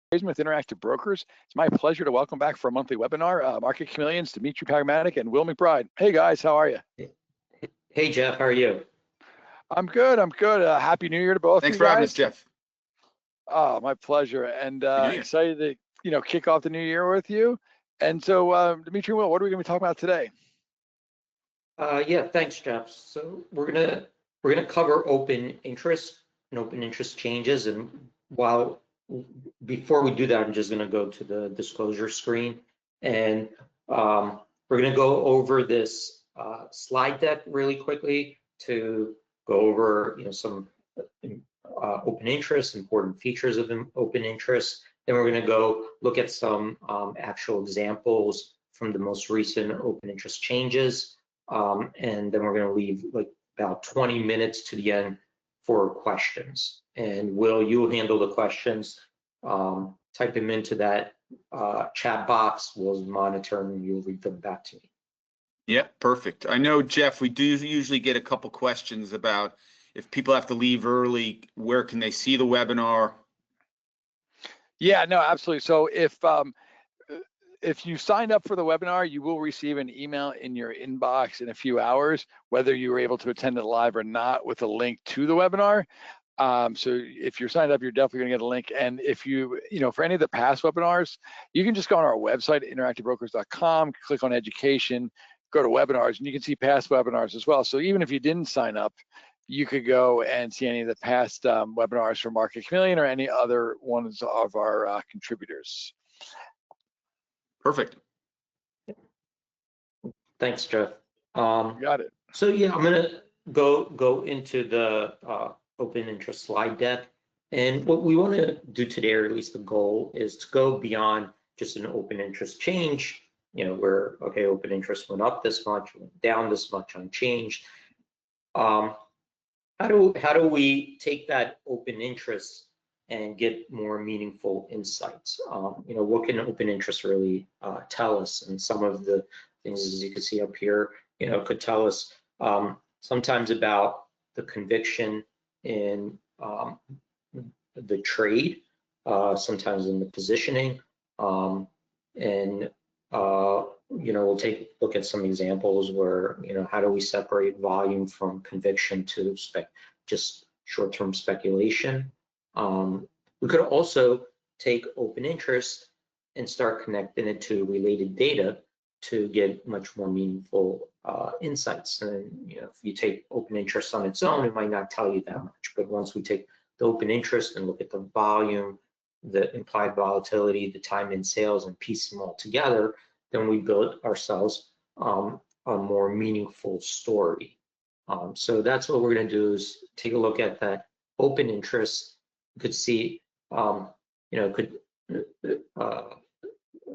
With Interactive Brokers. It's my pleasure to welcome back for a monthly webinar, Market Chameleons, Dimitri Pragmatic and Will McBride. Hey guys, how are you? Hey Jeff, how are you? I'm good. Happy New Year to both of you guys. Thanks for having us, Jeff. Oh, my pleasure, and excited to kick off the new year with you. And so, Dimitri and Will, what are we going to be talking about today? Yeah, thanks, Jeff. So we're gonna cover open interest and open interest changes. And before we do that, I'm just gonna go to the disclosure screen, and we're gonna go over this slide deck really quickly to go over some open interest, important features of open interest. Then we're gonna go look at some actual examples from the most recent open interest changes. And then we're going to leave like about 20 minutes to the end for questions. And Will, you'll handle the questions. Type them into that chat box. We'll monitor and you'll read them back to me. Yeah, perfect. I know, Jeff, we do usually get a couple questions about if people have to leave early, where can they see the webinar? Yeah, no, absolutely. So if you signed up for the webinar, you will receive an email in your inbox in a few hours, whether you were able to attend it live or not, with a link to the webinar. So if you're signed up, you're definitely going to get a link. And if for any of the past webinars, you can just go on our website, interactivebrokers.com, click on education, go to webinars, and you can see past webinars as well. So even if you didn't sign up, you could go and see any of the past webinars from Market Chameleon or any other ones of our contributors. Perfect. Thanks, Jeff. Got it. So yeah, I'm gonna go into the open interest slide deck. And what we want to do today, or at least the goal, is to go beyond just an open interest change, where, okay, open interest went up this much, went down this much, unchanged. How do we take that open interest and get more meaningful insights? What can open interest really tell us? And some of the things, as you can see up here, could tell us sometimes about the conviction in the trade, sometimes in the positioning, and we'll take a look at some examples where, how do we separate volume from conviction to just short-term speculation. We could also take open interest and start connecting it to related data to get much more meaningful insights. And if you take open interest on its own, it might not tell you that much. But once we take the open interest and look at the volume, the implied volatility, the time in sales, and piece them all together, then we build ourselves a more meaningful story. So that's what we're going to do, is take a look at that open interest. You could see,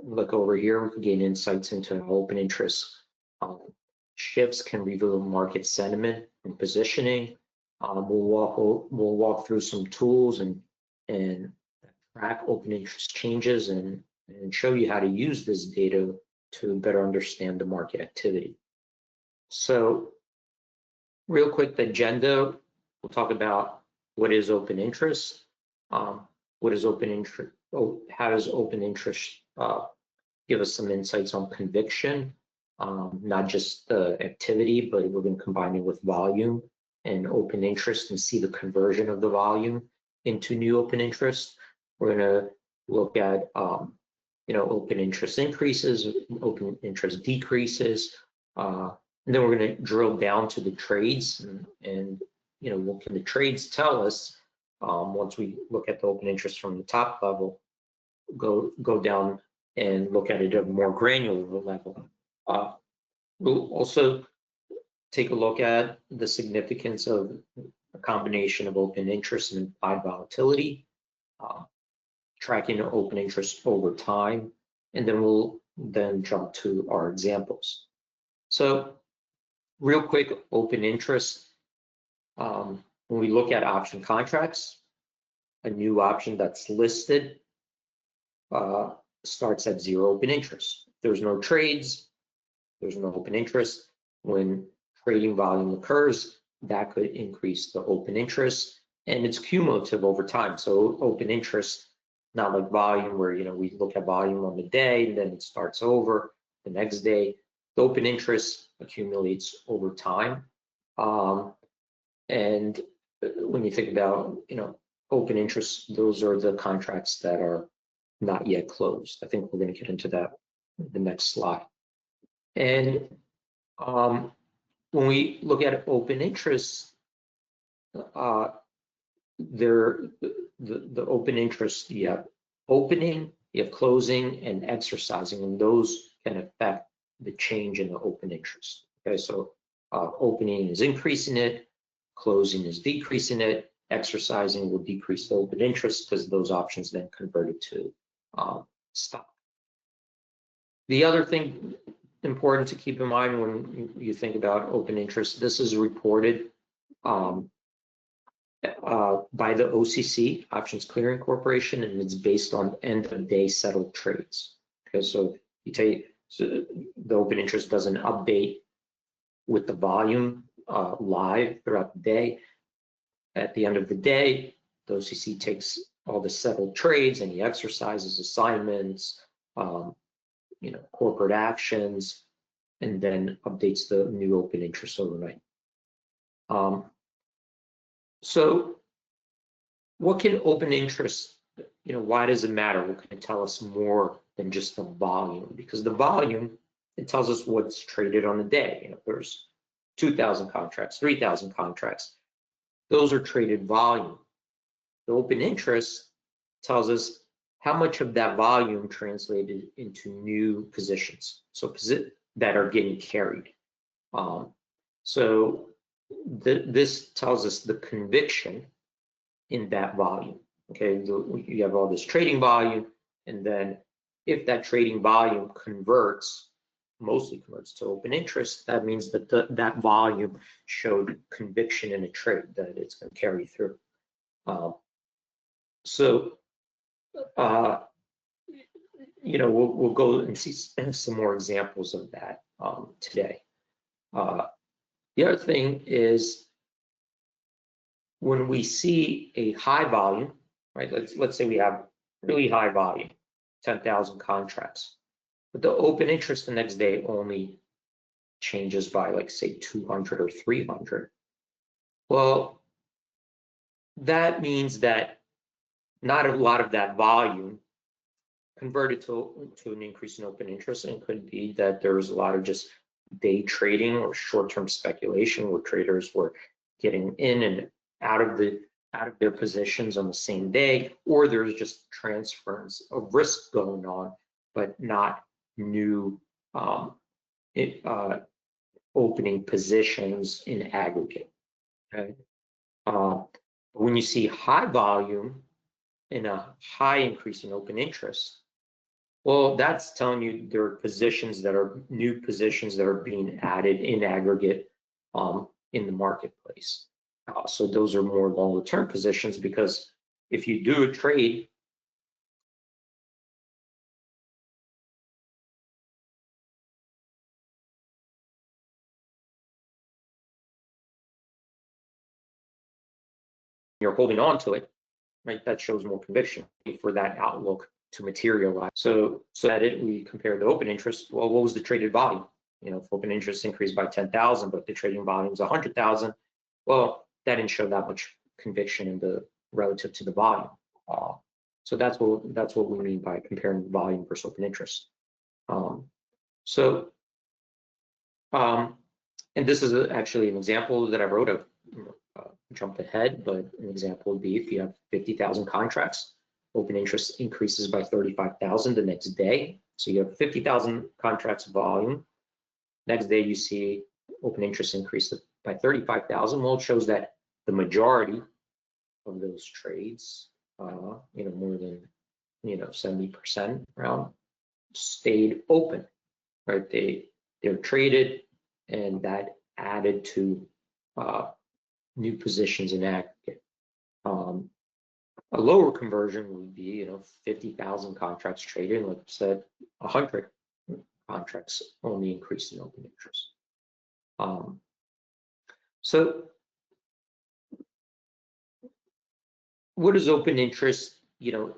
look over here, we could gain insights into open interest. Shifts can reveal market sentiment and positioning. We'll walk through some tools and track open interest changes and show you how to use this data to better understand the market activity. So real quick, the agenda, we'll talk about what is open interest, what is open interest, how does open interest give us some insights on conviction, not just the activity, but we're going to combine it with volume and open interest and see the conversion of the volume into new open interest. We're going to look at open interest increases, open interest decreases, and then we're going to drill down to the trades and what can the trades tell us once we look at the open interest from the top level, go down and look at it at a more granular level. We'll also take a look at the significance of a combination of open interest and implied volatility, tracking open interest over time, and then we'll jump to our examples. So real quick, open interest. When we look at option contracts, a new option that's listed starts at zero open interest. There's no trades, there's no open interest. When trading volume occurs, that could increase the open interest, and it's cumulative over time. So open interest not like volume where, we look at volume on the day and then it starts over the next day. The open interest accumulates over time. And when you think about, open interest, those are the contracts that are not yet closed. I think we're going to get into that in the next slide. And when we look at open interest, the open interest, you have opening, you have closing, and exercising, and those can affect the change in the open interest. Okay, so opening is increasing it, closing is decreasing it, exercising will decrease the open interest because those options then converted to stock. The other thing important to keep in mind when you think about open interest, this is reported by the OCC, Options Clearing Corporation, and it's based on end of day settled trades. Okay, so you take the open interest doesn't update with the volume live throughout the day. At the end of the day, the OCC takes all the settled trades, any exercises, assignments, corporate actions, and then updates the new open interest overnight. So what can open interest, why does it matter? What can it tell us more than just the volume? Because the volume, it tells us what's traded on the day. There's 2,000 contracts, 3,000 contracts. Those are traded volume. The open interest tells us how much of that volume translated into new positions, so that are getting carried. So this tells us the conviction in that volume. Okay, you have all this trading volume, and then if that trading volume mostly converts to open interest, that means that that volume showed conviction in a trade that it's going to carry through. We'll go and see some more examples of that today. The other thing is when we see a high volume, right? Let's say we have really high volume, 10,000 contracts, but the open interest the next day only changes by, like, say 200 or 300. Well, that means that not a lot of that volume converted to an increase in open interest, and it could be that there was a lot of just day trading or short-term speculation where traders were getting in and out of their positions on the same day, or there's just transference of risk going on, but not new opening positions in aggregate. Okay. When you see high volume and a high increase in open interest, well, that's telling you there are new positions that are being added in aggregate in the marketplace. So those are more longer term positions, because if you do a trade you're holding on to it, right, that shows more conviction for that outlook to materialize. So we compare the open interest. Well, what was the traded volume? If open interest increased by 10,000, but the trading volume is 100,000, well, that didn't show that much conviction in the relative to the volume. So that's what we mean by comparing volume versus open interest. And this is actually an example that I wrote of. Jumped ahead, but an example would be if you have 50,000 contracts, open interest increases by 35,000 the next day. So you have 50,000 contracts volume. Next day you see open interest increase by 35,000. Well, it shows that the majority of those trades, more than 70% around, stayed open, right? They're traded, and that added to new positions in aggregate. A lower conversion would be, 50,000 contracts traded, and like I said, 100 contracts only increased in open interest. So what does open interest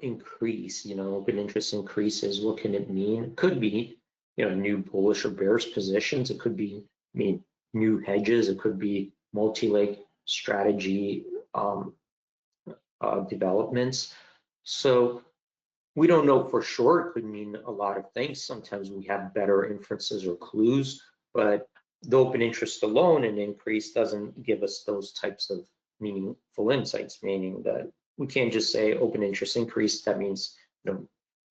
increase, open interest increases, what can it mean? It could be, new bullish or bearish positions. It could be, new hedges. It could be multi-leg strategy developments. So we don't know for sure. It could mean a lot of things. Sometimes we have better inferences or clues, but the open interest alone and increase doesn't give us those types of meaningful insights, meaning that we can't just say open interest increase. That means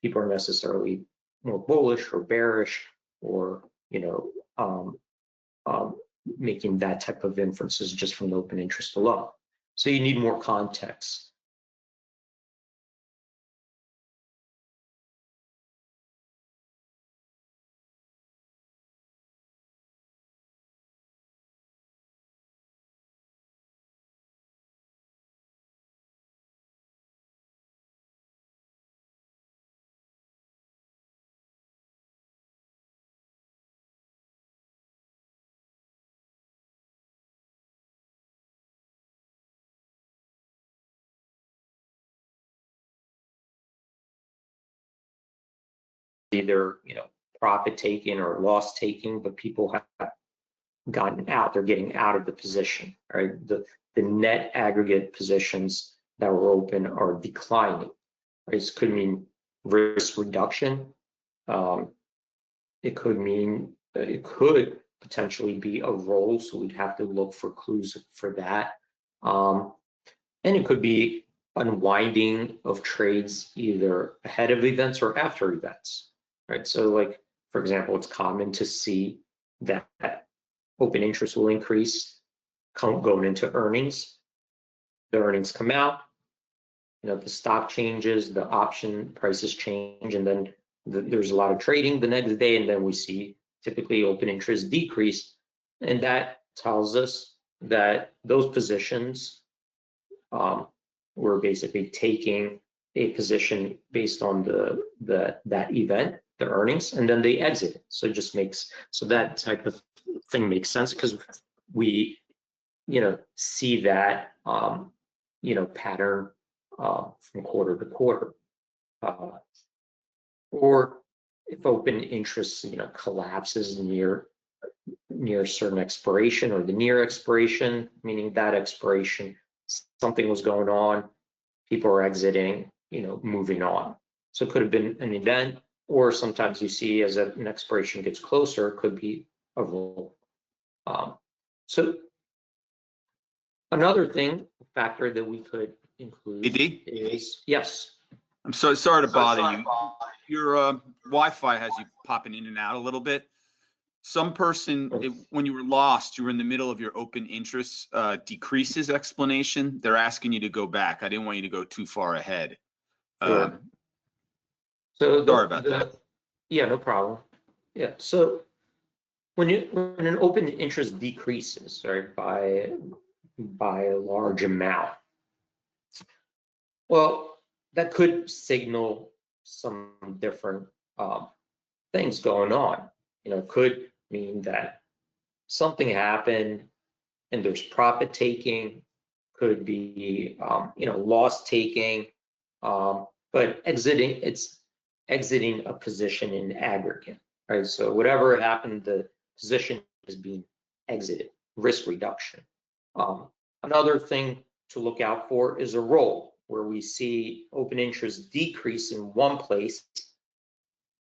people are necessarily more bullish or bearish, or making that type of inferences just from the open interest alone. So you need more context. Either profit taking or loss taking, but people have gotten out. They're getting out of the position. Right, the net aggregate positions that were open are declining. Right? This could mean risk reduction. It could potentially be a roll, so we'd have to look for clues for that. And it could be unwinding of trades either ahead of events or after events. Right, so like, for example, it's common to see that open interest will increase going into earnings. The earnings come out, the stock changes, the option prices change, and then there's a lot of trading the next day, and then we see typically open interest decrease, and that tells us that those positions were basically taking a position based on that event, the earnings, and then they exit. So it just so that type of thing makes sense because we see that pattern from quarter to quarter. Or if open interest collapses near a certain expiration or the near expiration, meaning that expiration something was going on, people are exiting, moving on. So it could have been an event, or sometimes you see as an expiration gets closer, it could be a roll. So another factor that we could include is, yes. I'm so sorry to bother you. Your Wi-Fi has you popping in and out a little bit. Some person, when you were lost, you were in the middle of your open interest decreases explanation. They're asking you to go back. I didn't want you to go too far ahead. Sure. Sorry about that. Yeah, no problem. Yeah, so when an open interest decreases, right, by a large amount, well, that could signal some different things going on. It could mean that something happened and there's profit taking, could be loss taking, but it's exiting a position in aggregate, right? So whatever happened, the position is being exited, risk reduction. Another thing to look out for is a roll, where we see open interest decrease in one place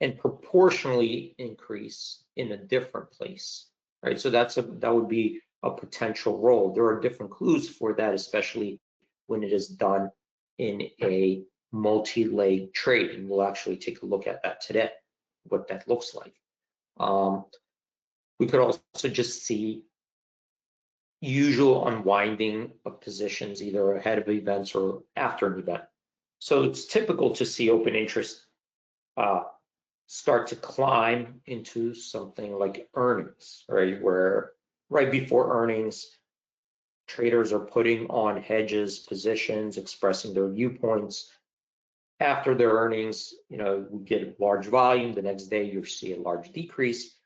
and proportionally increase in a different place, right? So that would be a potential roll. There are different clues for that, especially when it is done in a multi-leg trade, and we'll actually take a look at that today, what that looks like. We could also just see usual unwinding of positions either ahead of events or after an event. So it's typical to see open interest start to climb into something like earnings, right? Where right before earnings, traders are putting on hedges, positions, expressing their viewpoints. After their earnings, we get a large volume. The next day, you see a large decrease.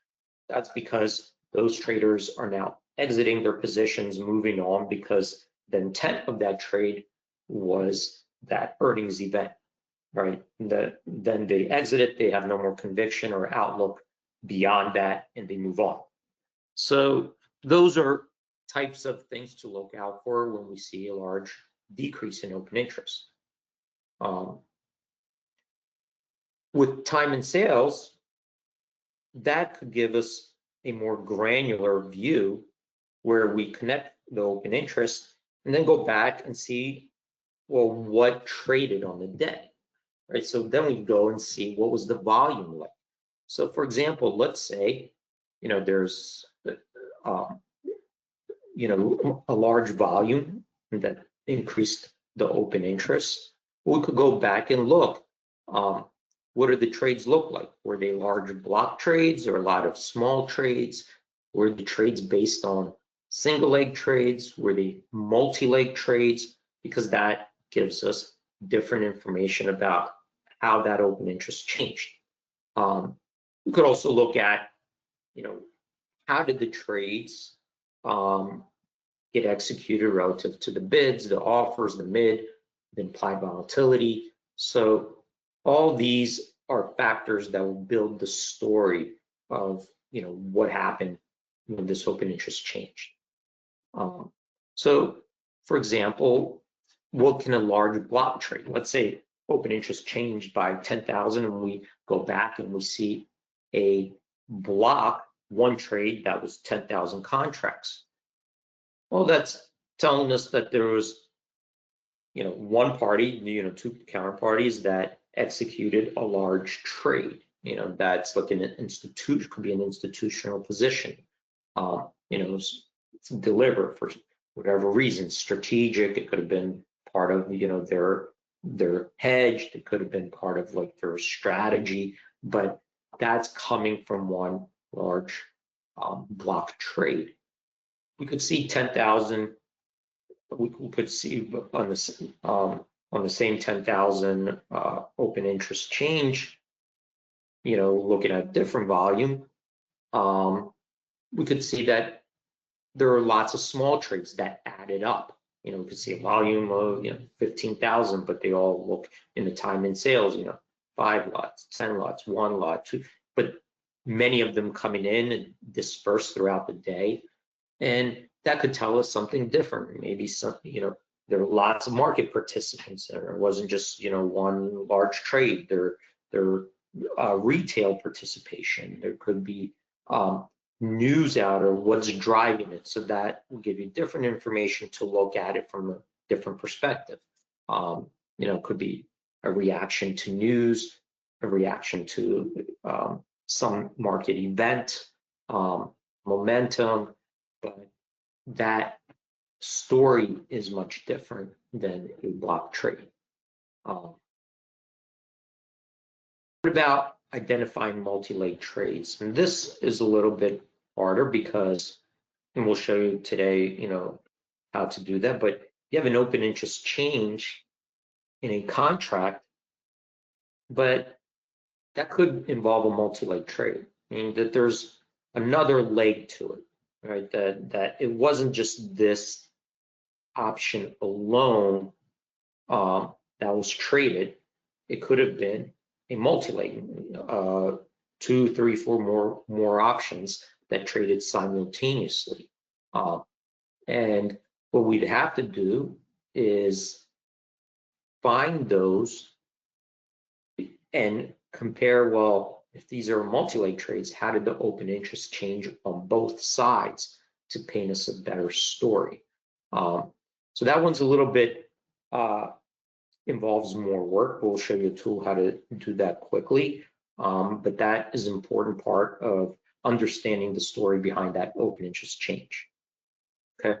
That's because those traders are now exiting their positions, moving on, because the intent of that trade was that earnings event. right? Then they exit it, they have no more conviction or outlook beyond that, and they move on. So those are types of things to look out for when we see a large decrease in open interest. With time and sales, that could give us a more granular view where we connect the open interest and then go back and see, well, what traded on the day, right? So then we go and see what was the volume like. So for example, let's say, there's, a large volume that increased the open interest. We could go back and look, what did the trades look like? Were they large block trades or a lot of small trades? Were the trades based on single leg trades? Were they multi-leg trades? Because that gives us different information about how that open interest changed. We could also look at, how did the trades get executed relative to the bids, the offers, the mid, the implied volatility. So all these are factors that will build the story of, what happened when this open interest changed. So, for example, what can a large block trade? Let's say open interest changed by 10,000, and we go back and we see a block, one trade that was 10,000 contracts. Well, that's telling us that there was, one party, two counterparties that executed a large trade. That's like an institution, could be an institutional position. To deliver for whatever reason, strategic. It could have been part of, their hedge. It could have been part of like their strategy, but that's coming from one large block trade. We could see 10,000. We could see on the same 10,000 open interest change. Looking at different volume, we could see that there are lots of small trades that added up. We could see a volume of 15,000, but they all look in the time and sales. 5 lots, 10 lots, 1 lot, 2, but many of them coming in and dispersed throughout the day. And that could tell us something different. Maybe there are lots of market participants there. It wasn't just, one large trade. There retail participation. There could be news out or what's driving it. So that will give you different information to look at it from a different perspective. It could be a reaction to news, a reaction to some market event, momentum, but that story is much different than a block trade. What about identifying multi-leg trades? And this is a little bit harder because, and we'll show you today, how to do that, but you have an open interest change in a contract, but that could involve a multi-leg trade, meaning that there's another leg to it, right? That it wasn't just this option alone that was traded. It could have been a multi-leg, 2, 3, 4 more options that traded simultaneously. And what we'd have to do is find those and compare, well, if these are multi-leg trades, how did the open interest change on both sides to paint us a better story? So that one's a little bit, involves more work. We'll show you a tool how to do that quickly. But that is an important part of understanding the story behind that open interest change. Okay.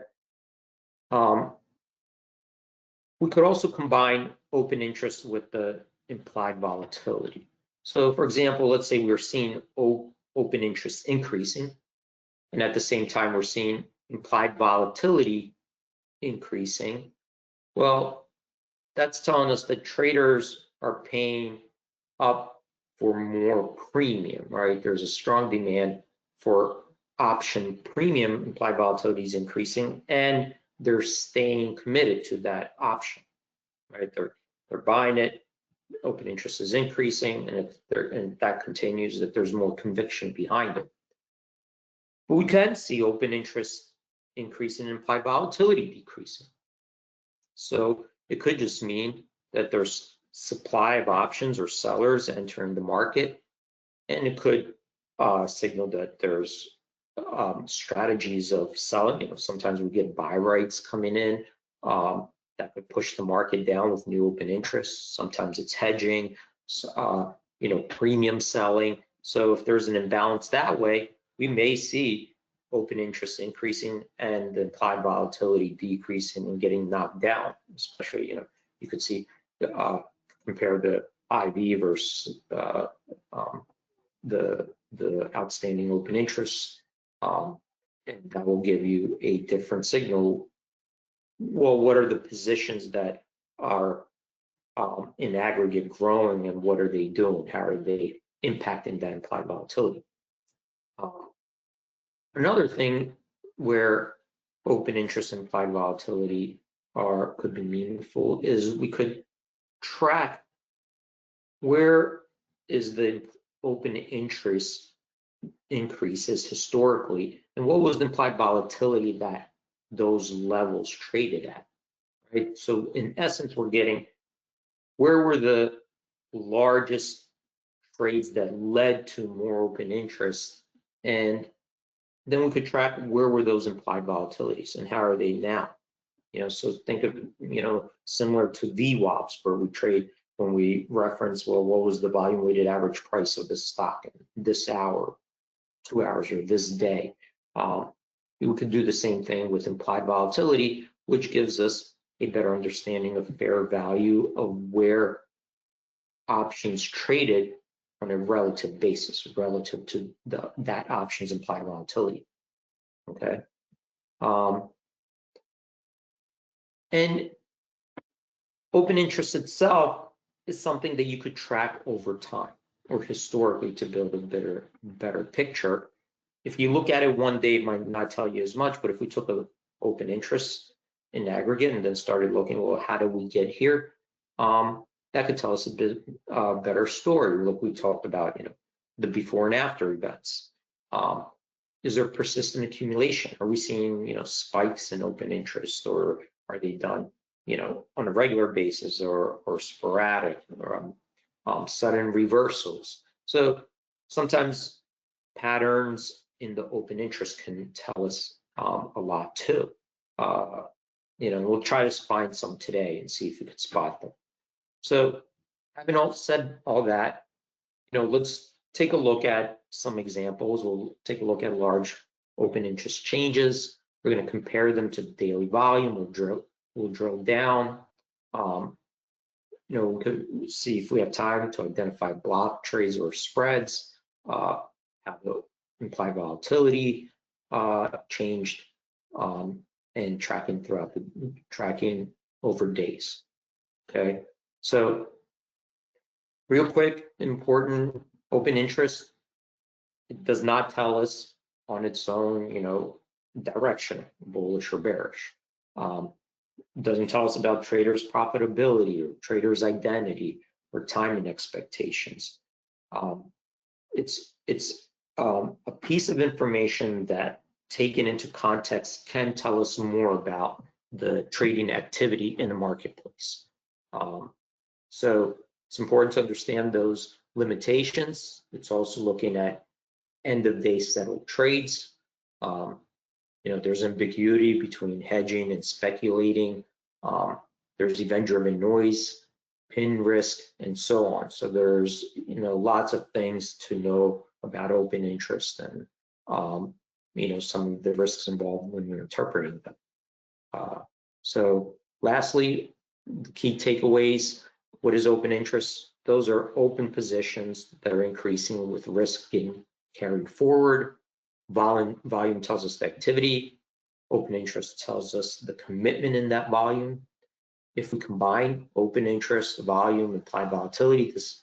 We could also combine open interest with the implied volatility. So for example, let's say we're seeing open interest increasing, and at the same time, we're seeing implied volatility increasing. Well, that's telling us that traders are paying up for more premium, right? There's a strong demand for option premium, implied volatility is increasing, and they're staying committed to that option, right? They're buying it, open interest is increasing, and if that continues, that there's more conviction behind it. But we can see open interest increasing and implied volatility decreasing. So it could just mean that there's supply of options or sellers entering the market, and it could signal that there's strategies of selling. You know, sometimes we get buy rights coming in that could push the market down with new open interest. Sometimes it's hedging, you know, premium selling. So if there's an imbalance that way, we may see open interest increasing and the implied volatility decreasing and getting knocked down. Especially, you know, you could see compare the IV versus the outstanding open interest, and that will give you a different signal. Well, what are the positions that are in aggregate growing, and what are they doing? How are they impacting that implied volatility? Another thing where open interest and implied volatility could be meaningful is we could track where is the open interest increases historically, and what was the implied volatility that those levels traded at, right? So in essence, we're getting where were the largest trades that led to more open interest, and then we could track where were those implied volatilities and how are they now. You know, so think of, you know, similar to VWAPs, where we trade when we reference, well, what was the volume weighted average price of this stock in this hour, 2 hours, or this day. We could do the same thing with implied volatility, which gives us a better understanding of fair value of where options traded on a relative basis, relative to that option's implied volatility. Okay. And open interest itself is something that you could track over time or historically to build a better picture. If you look at it one day, it might not tell you as much, but if we took an open interest in aggregate and then started looking, well, how did we get here? That could tell us a bit better story. Look, we talked about, you know, the before and after events. Is there persistent accumulation? Are we seeing, you know, spikes in open interest, or are they done, you know, on a regular basis or sporadic, or sudden reversals? So sometimes patterns in the open interest can tell us a lot too. You know, we'll try to find some today and see if we could spot them. So having said all that, you know, let's take a look at some examples. We'll take a look at large open interest changes. We're going to compare them to daily volume. We'll drill down. You know, we could see if we have time to identify block trades or spreads, how the implied volatility changed, and tracking over days. Okay, so real quick, important, open interest, it does not tell us on its own, you know, direction, bullish or bearish. It doesn't tell us about traders' profitability or traders' identity or timing expectations. It's a piece of information that, taken into context, can tell us more about the trading activity in the marketplace. So it's important to understand those limitations. It's also looking at end of day settled trades. You know, there's ambiguity between hedging and speculating. There's event-driven noise, pin risk, and so on. So there's, you know, lots of things to know about open interest and, you know, some of the risks involved when you're interpreting them. So lastly, the key takeaways. What is open interest? Those are open positions that are increasing with risk getting carried forward. Volume tells us the activity. Open interest tells us the commitment in that volume. If we combine open interest, volume, implied volatility, this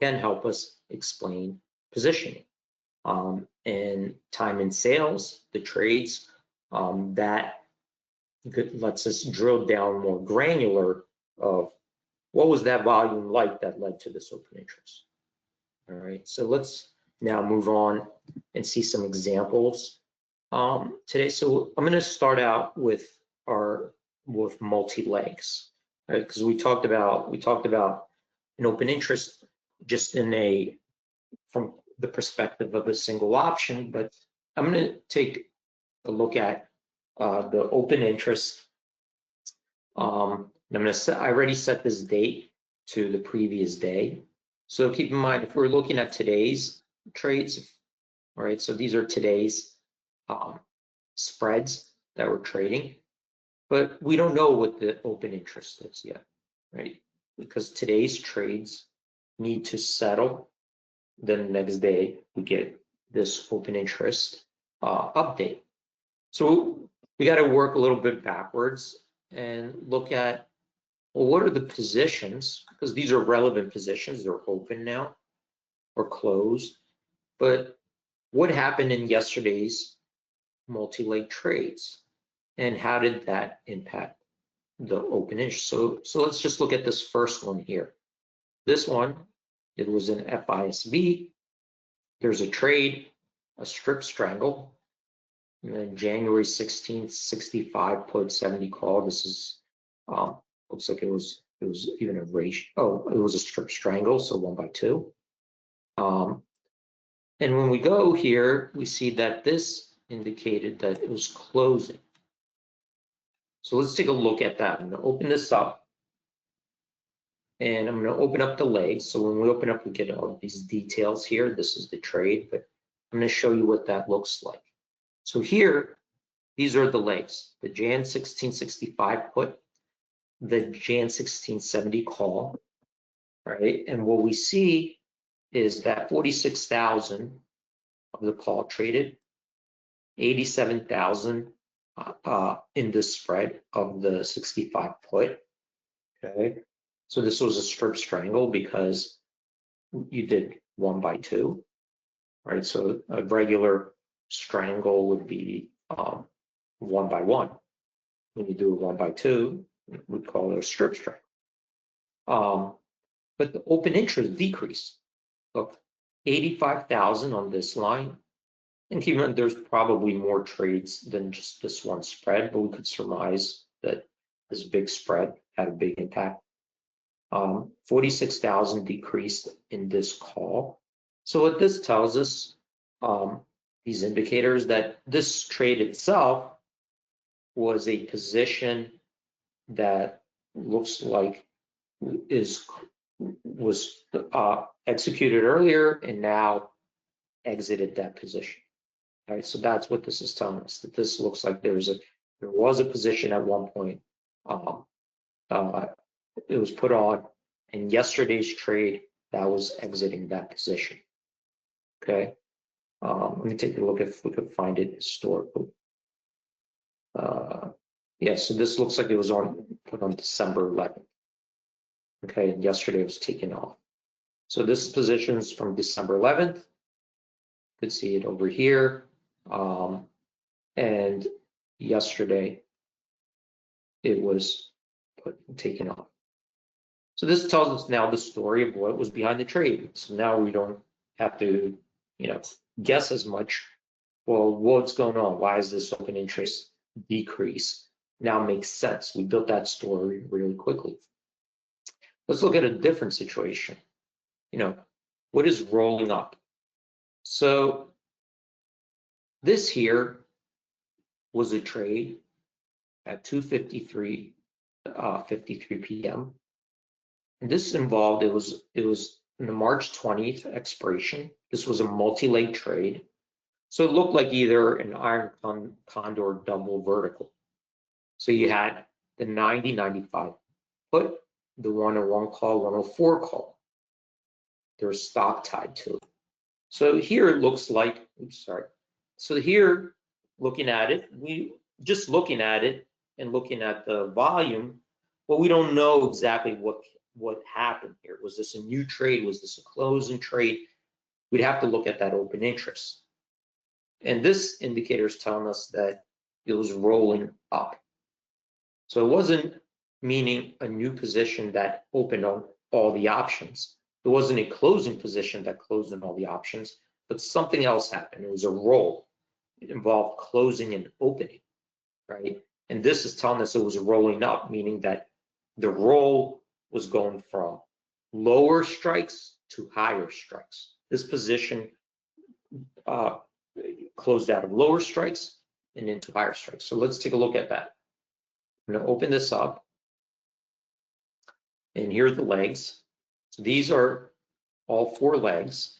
can help us explain positioning. And time in sales, the trades, that lets us drill down more granular of what was that volume like that led to this open interest? All right, so let's now move on and see some examples today. So I'm going to start out with multi-legs, right? Because we talked about an open interest just from the perspective of a single option, but I'm going to take a look at the open interest. I already set this date to the previous day. So keep in mind, if we're looking at today's trades, all right, so these are today's spreads that we're trading, but we don't know what the open interest is yet, right? Because today's trades need to settle. Then the next day we get this open interest update. So we got to work a little bit backwards and look at, well, what are the positions? Because these are relevant positions, they're open now or closed. But what happened in yesterday's multi-leg trades? And how did that impact the open interest? So let's just look at this first one here. This one, it was an FISB. There's a trade, a strip strangle, and then January 16th, 65 put, 70 call. This is looks like it was even a ratio. Oh, it was a strip strangle, so 1/2. And when we go here, we see that this indicated that it was closing. So let's take a look at that. I'm going to open this up, and I'm going to open up the legs. So when we open up, we get all these details here. This is the trade, but I'm going to show you what that looks like. So here, these are the legs: the Jan 1665 put, the Jan 1670 call, right? And what we see is that 46,000 of the call traded, 87,000 in the spread of the 65 put. Okay, so this was a strip strangle because you did 1/2, right? So a regular strangle would be 1/1. When you do a 1/2, we call it a strip strangle. But the open interest decreased. Look, 85,000 on this line. And keep in mind, there's probably more trades than just this one spread, but we could surmise that this big spread had a big impact. 46,000 decreased in this call. So what this tells us, these indicators, that this trade itself was a position that looks like was executed earlier and now exited that position. All right, so that's what this is telling us, that this looks like there was a position at one point. It was put on, and yesterday's trade, that was exiting that position. Okay, let me take a look if we could find it historically. Yeah, so this looks like it was put on December 11th. Okay, and yesterday it was taken off. So this position is from December 11th. You could see it over here. And yesterday it was taken off. So this tells us now the story of what was behind the trade. So now we don't have to, guess as much. Well, what's going on? Why is this open interest decrease? Now makes sense. We built that story really quickly. Let's look at a different situation. What is rolling up? So this here was a trade at 2:53 p.m. And this involved, it was in the March 20th expiration. This was a multi-leg trade. So it looked like either an iron condor double vertical. So you had the 90-95 put, the 101 call, 104 call. There's stock tied to it. So here it looks like, So here, looking at it, looking at it and looking at the volume, well, we don't know exactly what happened here. Was this a new trade? Was this a closing trade? We'd have to look at that open interest. And this indicator is telling us that it was rolling up. So it wasn't meaning a new position that opened on all the options. It wasn't a closing position that closed on all the options, but something else happened. It was a roll. It involved closing and opening, right? And this is telling us it was rolling up, meaning that the roll was going from lower strikes to higher strikes. This position closed out of lower strikes and into higher strikes. So let's take a look at that. I'm going to open this up. And here are the legs. So these are all 4 legs.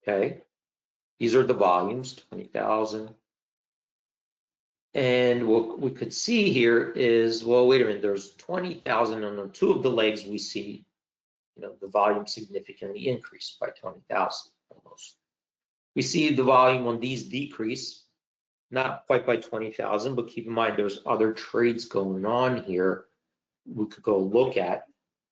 Okay. These are the volumes, 20,000. And what we could see here is, well, wait a minute, there's 20,000 on 2 of the legs. We see, the volume significantly increased by 20,000 almost. We see the volume on these decrease, not quite by 20,000, but keep in mind there's other trades going on here. We could go look at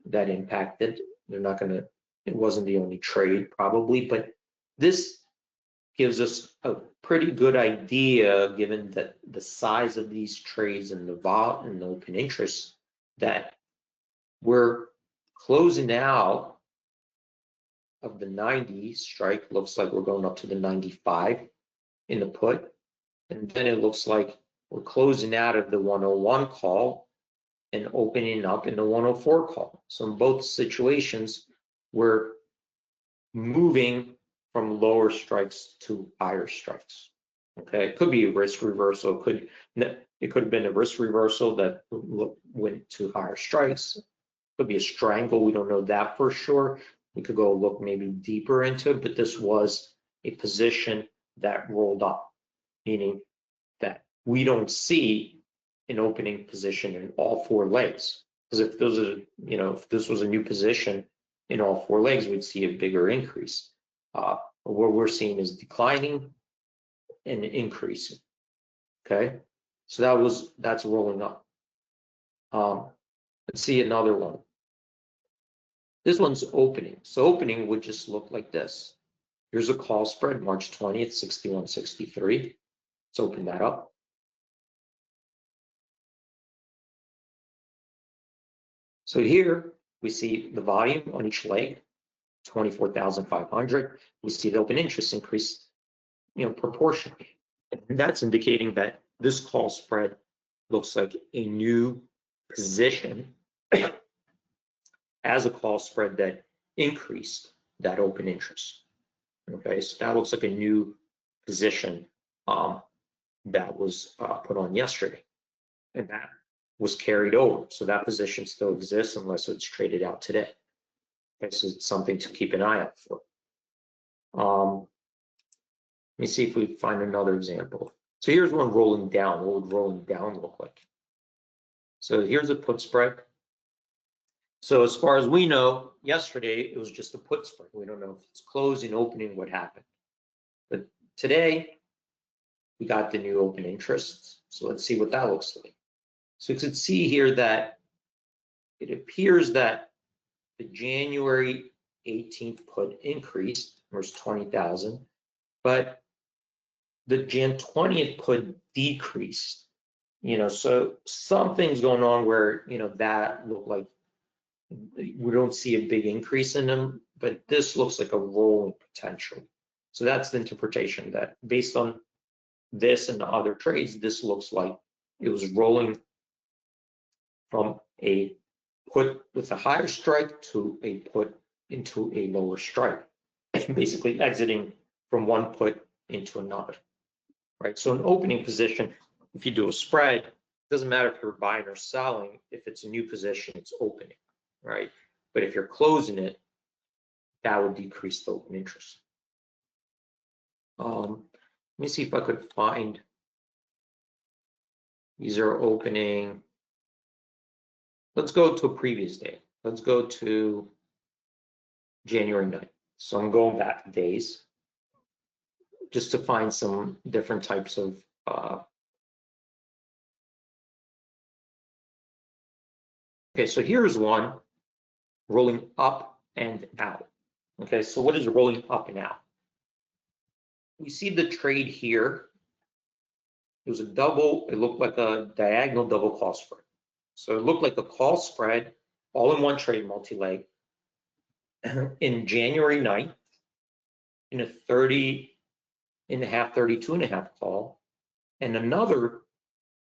that impacted. They're not going to, it wasn't the only trade probably, but this gives us a pretty good idea, given that the size of these trades and the vol and the open interest, that we're closing out of the 90 strike. Looks like we're going up to the 95 in the put, and then it looks like we're closing out of the 101 call and opening up in the 104 call. So in both situations, we're moving from lower strikes to higher strikes. Okay, it could be a risk reversal. It could have been a risk reversal that went to higher strikes. It could be a strangle. We don't know that for sure. We could go look maybe deeper into it, but this was a position that rolled up, meaning that we don't see an opening position in all 4 legs. Because if those are, if this was a new position in all 4 legs, we'd see a bigger increase. What we're seeing is declining and increasing. Okay, so that's rolling up. Let's see another one. This one's opening. So opening would just look like this. Here's a call spread, March 20th, 61.63. Let's open that up. So here we see the volume on each leg, 24,500. We see the open interest increase, proportionally. And that's indicating that this call spread looks like a new position as a call spread that increased that open interest. Okay, so that looks like a new position that was put on yesterday, and that was carried over. So that position still exists unless it's traded out today. Okay, so it's something to keep an eye out for. Let me see if we find another example. So here's one rolling down. What would rolling down look like? So here's a put spread. So as far as we know, yesterday it was just a put spread. We don't know if it's closing, opening, what happened. But today we got the new open interest. So let's see what that looks like. So you can see here that it appears that the January 18th put increased, there's 20,000, but the Jan 20th put decreased. So something's going on where that looked like we don't see a big increase in them, but this looks like a rolling potential. So that's the interpretation, that based on this and the other trades, this looks like it was rolling from a put with a higher strike to a put into a lower strike, basically exiting from one put into another, right? So an opening position, if you do a spread, it doesn't matter if you're buying or selling. If it's a new position, it's opening, right? But if you're closing it, that would decrease the open interest. Let me see if I could find, these are opening. Let's go to a previous day. Let's go to January 9th. So I'm going back days just to find some different types of okay, so here's one rolling up and out. Okay, so what is rolling up and out? We see the trade here. It was a double, it looked like a diagonal double call spread. So it looked like a call spread, all in one trade, multi-leg, in January 9th, in a 30.5, 32.5 call, and another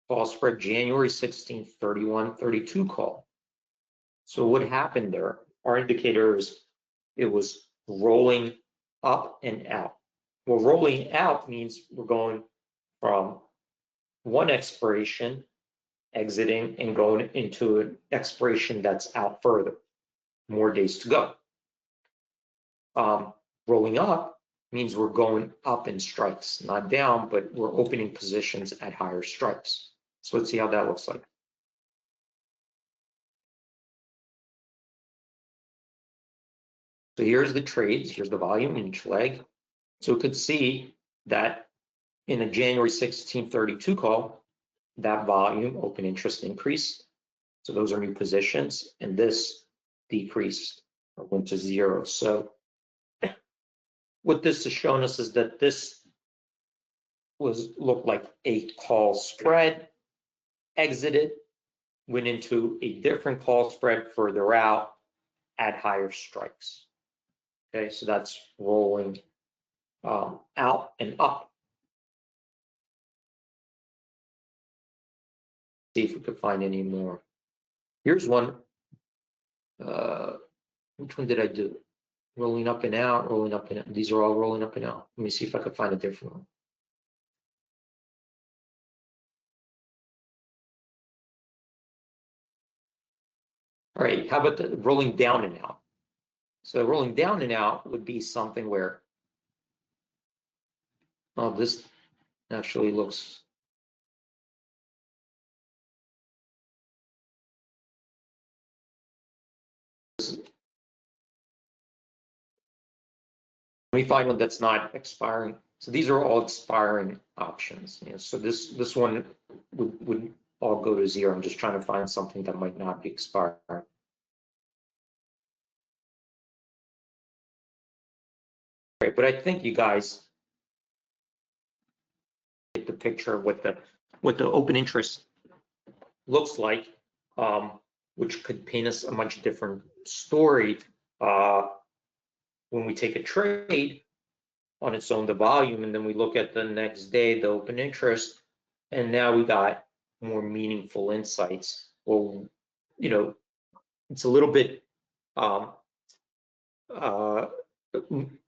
call spread January 16th, 31, 32 call. So what happened there? Our indicators, it was rolling up and out. Well, rolling out means we're going from one expiration, exiting, and going into an expiration that's out further, more days to go. Rolling up means we're going up in strikes, not down, but we're opening positions at higher strikes. So let's see how that looks like. So here's the trades, here's the volume in each leg. So we could see that in a January 16th 32 call, that volume, open interest increased. So those are new positions, and this decreased or went to zero. So what this has shown us is that this looked like a call spread, exited, went into a different call spread further out at higher strikes. Okay, so that's rolling out and up. See if we could find any more. Here's one. Which one did I do? Rolling up and out, rolling up and out. These are all rolling up and out. Let me see if I can find a different one. All right, how about the rolling down and out? So rolling down and out would be something where, oh, this actually looks, let me find one that's not expiring. So these are all expiring options. You know, so this one would all go to zero. I'm just trying to find something that might not be expiring. Right, but I think you guys get the picture of what the open interest looks like, which could paint us a much different story when we take a trade on its own, the volume, and then we look at the next day, the open interest, and now we got more meaningful insights. Well, you know, it's a little bit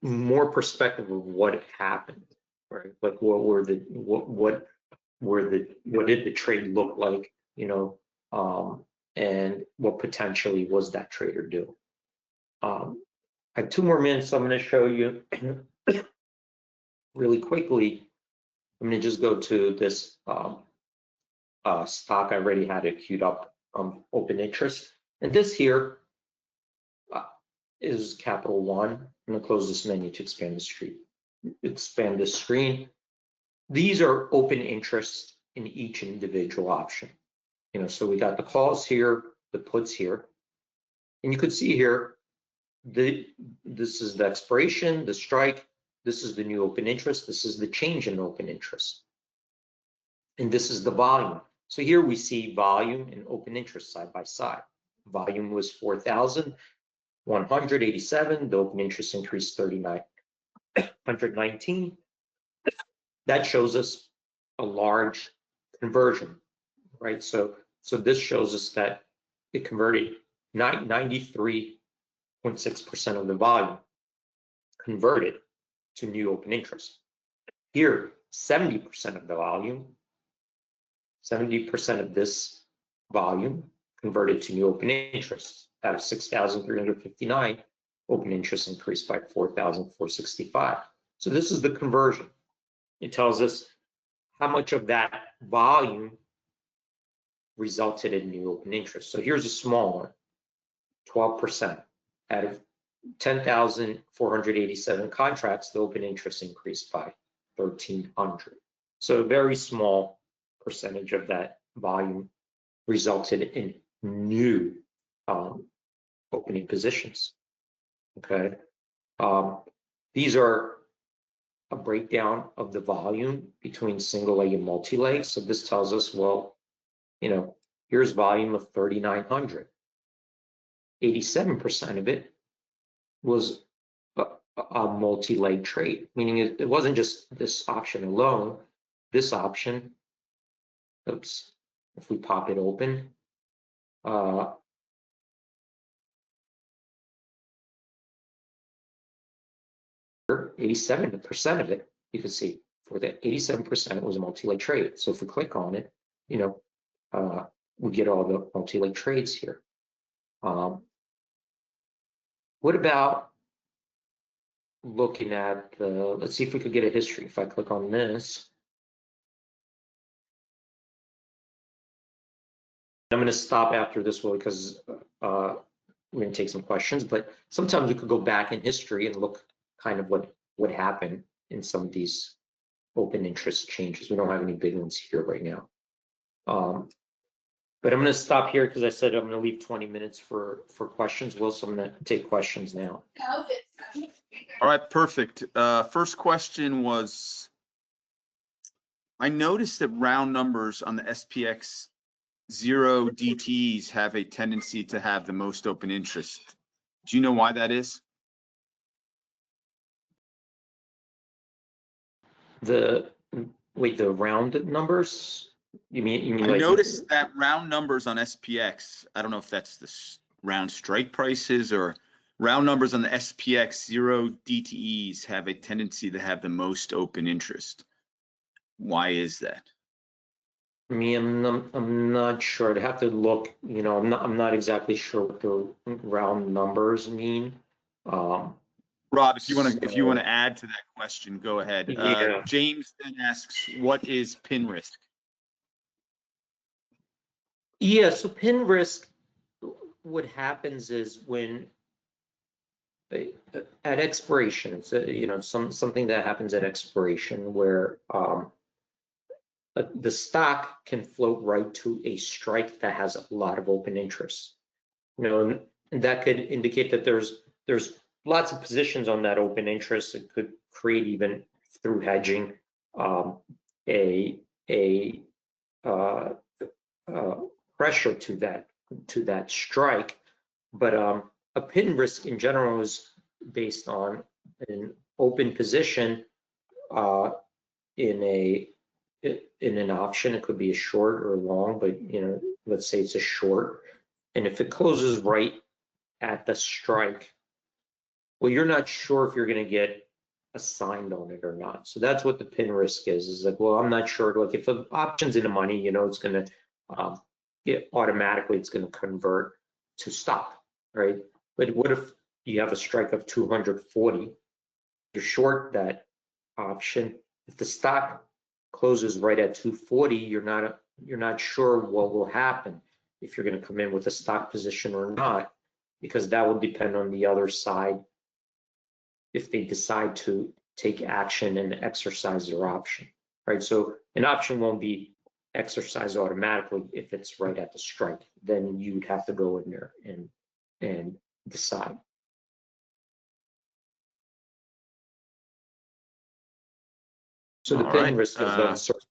more perspective of what happened, right? Like what did the trade look like, you know, and what potentially was that trader do? I have 2 more minutes. I'm going to show you really quickly. I'm going to just go to this stock. I already had it queued up, open interest, and this here is Capital One. I'm going to close this menu to expand the screen. These are open interest in each individual option. You know, so we got the calls here, the puts here, and you could see here, this is the expiration, the strike, this is the new open interest, this is the change in open interest, and this is the volume. So here we see volume and open interest side by side. Volume was 4,187. The open interest increased 3,919. That shows us a large conversion, right? So this shows us that it converted 93.6% of the volume converted to new open interest. Here, 70% of the volume, 70% of this volume converted to new open interest. Out of 6,359, open interest increased by 4,465. So this is the conversion. It tells us how much of that volume resulted in new open interest. So here's a small one, 12%. Out of 10,487 contracts, the open interest increased by 1,300. So a very small percentage of that volume resulted in new opening positions. Okay, these are a breakdown of the volume between single leg and multi-leg. So this tells us, well, you know, Here's volume of 3,900. 87% of it was a multi-leg trade, meaning it wasn't just this option alone. This option, oops, if we pop it open, 87% of it, you can see for that 87% it was a multi-leg trade. So if we click on it, you know, we get all the multi-leg trades here. What about looking at the, let's see if we could get a history. If I click on this, I'm going to stop after this one because we're going to take some questions, but sometimes we could go back in history and look kind of what happened in some of these open interest changes. We don't have any big ones here right now. But I'm going to stop here because I said I'm going to leave 20 minutes for questions. Will, so I'm going to take questions now. All right, perfect. First question was, I noticed that round numbers on the SPX 0 DTEs have a tendency to have the most open interest. Do you know why that is? The round numbers? You mean I like noticed that round numbers on SPX, I don't know if that's the round strike prices or round numbers on the SPX 0 DTEs have a tendency to have the most open interest. Why is that? I'm not sure. I'd have to look. You know, I'm not exactly sure what the round numbers mean. Rob, if you want to add to that question, go ahead. Yeah. James then asks, what is pin risk? Yeah. So pin risk, what happens is when at expiration, it's you know, something that happens at expiration where the stock can float right to a strike that has a lot of open interest. You know, and that could indicate that there's lots of positions on that open interest. It could create, even through hedging, pressure to that strike. But a pin risk in general is based on an open position in an option. It could be a short or a long, but you know, let's say it's a short, and if it closes right at the strike, well, you're not sure if you're going to get assigned on it or not. So that's what the pin risk is like, well, I'm not sure. Like if the option's in the money, you know, it's going to automatically it's going to convert to stop, right? But what if you have a strike of 240? You're short that option. If the stock closes right at 240, you're not sure what will happen, if you're going to come in with a stock position or not, because that will depend on the other side if they decide to take action and exercise their option, right? So an option won't be exercised automatically if it's right at the strike. Then you would have to go in there and decide. So the pin risk is the sort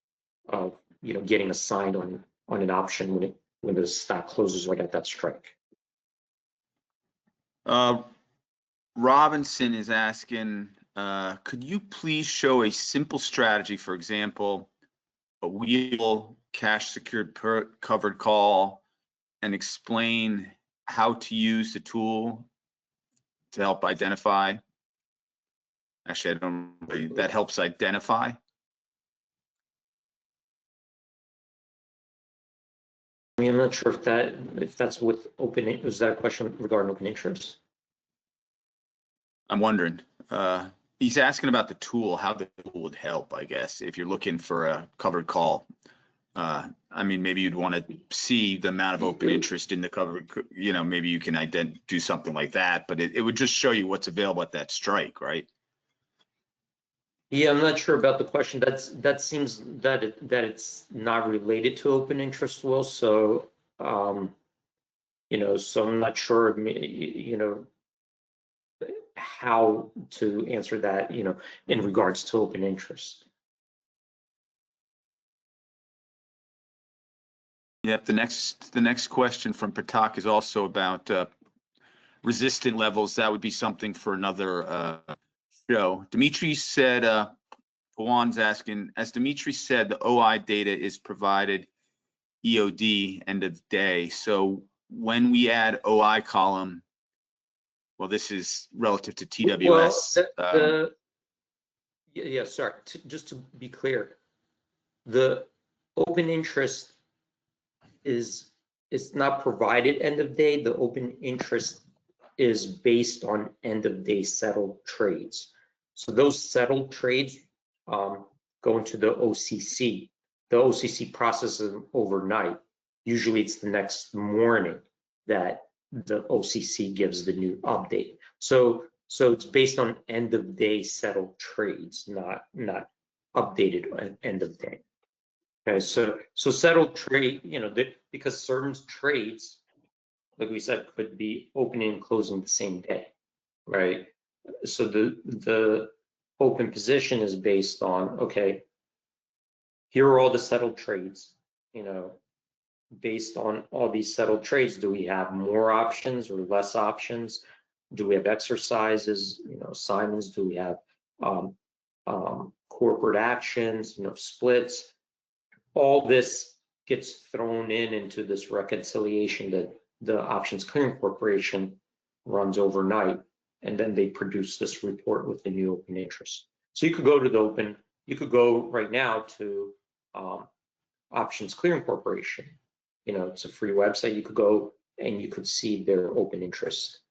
of, you know, getting assigned on an option when the stock closes right at that strike. Robinson is asking, could you please show a simple strategy, for example, a wheel, cash secured covered call, and explain how to use the tool to help identify? Actually, I don't know, that helps identify. I mean, I'm not sure if that's with open. Is that a question regarding open interest? I'm wondering. He's asking about the tool, how the tool would help, I guess, if you're looking for a covered call. I mean, maybe you'd want to see the amount of open interest in the covered, you know, maybe you can do something like that, but it would just show you what's available at that strike, right? Yeah, I'm not sure about the question. That seems that it's not related to open interest, Will. So, you know, so I'm not sure, you know, how to answer that, you know, in regards to open interest. Yep. The next question from Patak is also about resistant levels. That would be something for another show. Dimitri said, Juan's asking, as Dimitri said, the OI data is provided EOD end of day. So when we add OI column, well, this is relative to TWS. Well, yeah, sorry. Just to be clear, the open interest is not provided end of day. The open interest is based on end of day settled trades. So those settled trades go into the OCC. The OCC processes them overnight. Usually it's the next morning that the OCC gives the new update. So it's based on end of day settled trades, not updated at end of day. Okay, so settled trade, because certain trades, like we said, could be opening and closing the same day, right? So the open position is based on, okay, here are all the settled trades, based on all these settled trades, do we have more options or less options? Do we have exercises, assignments? Do we have corporate actions, splits? All this gets thrown into this reconciliation that the Options Clearing Corporation runs overnight, and then they produce this report with the new open interest. So you could go right now to Options Clearing Corporation. It's a free website. You could go and you could see their open interest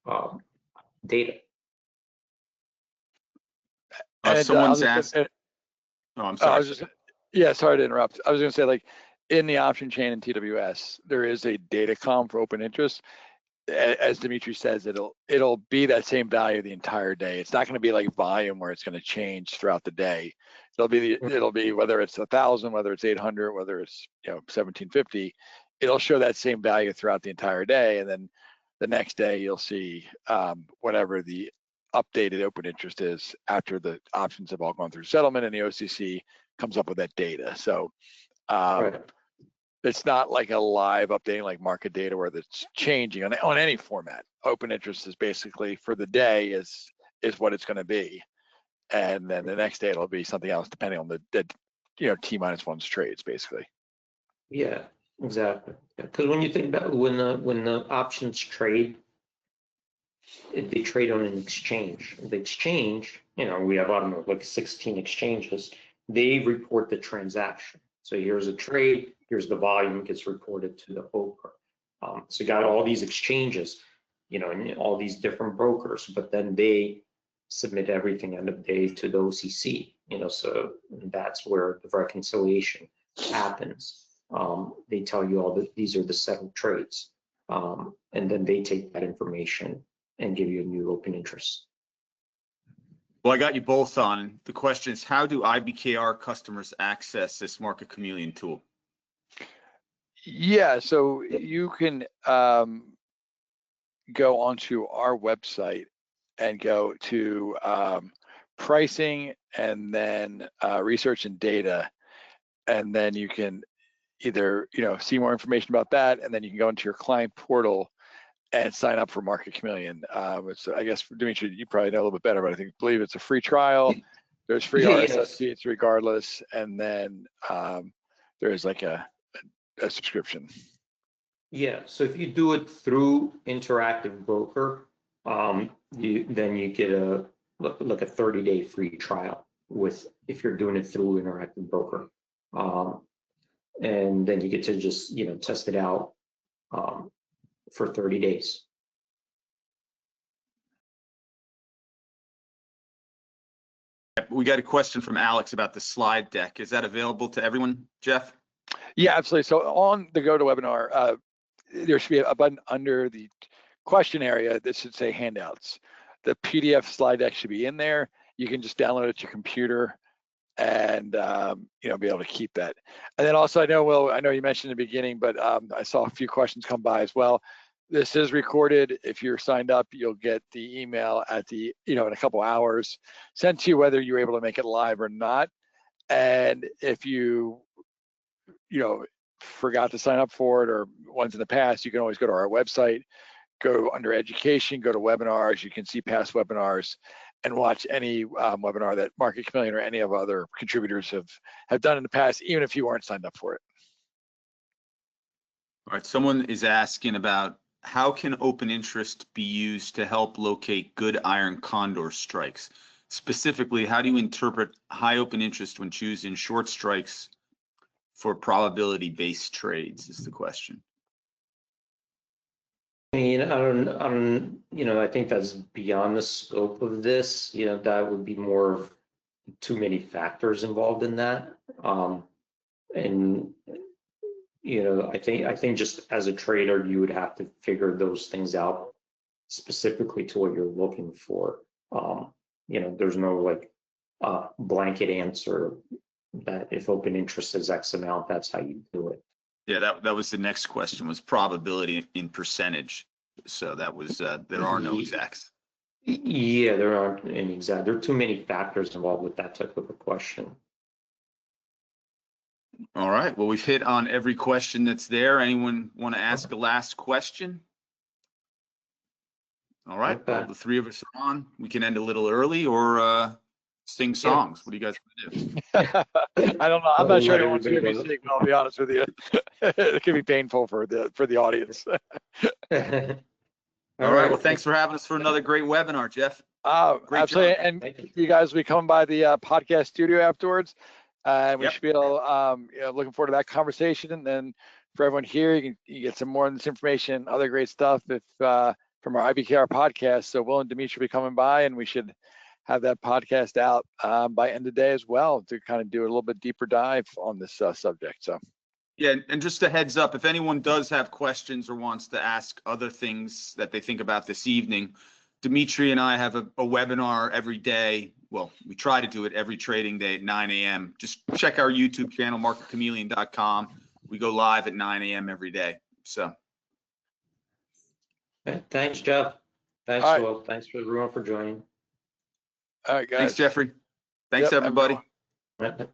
data. Someone's asked. Oh, I'm sorry. Yeah, sorry to interrupt. I was going to say, like, in the option chain in TWS, there is a data column for open interest. As Dimitri says, it'll be that same value the entire day. It's not going to be like volume where it's going to change throughout the day. It'll be whether it's 1,000, whether it's 800, whether it's 1,750. It'll show that same value throughout the entire day, and then the next day you'll see whatever the updated open interest is after the options have all gone through settlement, and the OCC comes up with that data. So Right. It's not like a live updating like market data where it's changing on any format. Open interest is basically for the day is what it's going to be, and then the next day it'll be something else depending on the T-1's trades basically. Yeah, exactly. Because when you think about when the options trade, they trade on an exchange. The exchange, we have, I don't know, like 16 exchanges. They report the transaction. So here's a trade, here's the volume, gets reported to the broker. So you got all these exchanges, and all these different brokers, but then they submit everything end of day to the OCC, so that's where the reconciliation happens. They tell you these are the settled trades, and then they take that information and give you a new open interest. Well, I got you both on. The question is, how do IBKR customers access this Market Chameleon tool? Yeah, so you can go onto our website and go to pricing and then research and data, and then you can either see more information about that, and then you can go into your client portal and sign up for Market Chameleon. Which I guess, Dimitri, you probably know a little bit better, but I believe it's a free trial. There's free RSS feeds regardless, and then there's like a subscription. Yeah, so if you do it through Interactive Broker, then you get a 30-day free trial if you're doing it through Interactive Broker, and then you get to just test it out for 30 days. We got a question from Alex about the slide deck. Is that available to everyone, Jeff? Yeah, absolutely. So on the GoToWebinar, there should be a button under the question area that should say handouts. The PDF slide deck should be in there. You can just download it to your computer and be able to keep that. And then also, I know you mentioned in the beginning, but I saw a few questions come by as well. This is recorded. If you're signed up, you'll get the email in a couple hours sent to you whether you're able to make it live or not. And if you forgot to sign up for it or ones in the past, you can always go to our website, go under education, go to webinars. You can see past webinars and watch any webinar that Market Chameleon or any of other contributors have done in the past, even if you aren't signed up for it. All right, someone is asking about how can open interest be used to help locate good iron condor strikes? Specifically, how do you interpret high open interest when choosing short strikes for probability-based trades is the question. I mean, I don't, you know, I think that's beyond the scope of this. You know, that would be more of too many factors involved in that. And you know, I think just as a trader, you would have to figure those things out specifically to what you're looking for. You know, there's no like blanket answer that if open interest is X amount, that's how you do it. Yeah, that was the next question, was probability in percentage. So that was there are no exacts. Yeah, there aren't any exact. There are too many factors involved with that type of a question. All right. Well, we've hit on every question that's there. Anyone want to ask a last question? All right. Okay. Well, the three of us are on. We can end a little early or sing songs. What do you guys want to do? I don't know. I'm not sure Let anyone wants to hear me everybody sing. I'll be honest with you. It can be painful for the audience. All right. Well, thanks for having us for another great webinar, Jeff. Great Absolutely. job. And you guys will be coming by the podcast studio afterwards. And we Yep. should be able, you know, looking forward to that conversation. And then for everyone here, you get some more of this information, other great stuff if from our IBKR podcast. So Will and Dimitri will be coming by, and we should have that podcast out by end of day as well to kind of do a little bit deeper dive on this subject. So. Yeah, and just a heads up, if anyone does have questions or wants to ask other things that they think about this evening, Dimitri and I have a webinar every day. Well, we try to do it every trading day at 9 a.m. Just check our YouTube channel, marketchameleon.com. We go live at 9 a.m. every day. So. Thanks, Jeff. Thanks, All right. Will. Thanks for everyone for joining. All right, guys. Thanks, Jeffrey. Thanks, Yep, everybody. Right.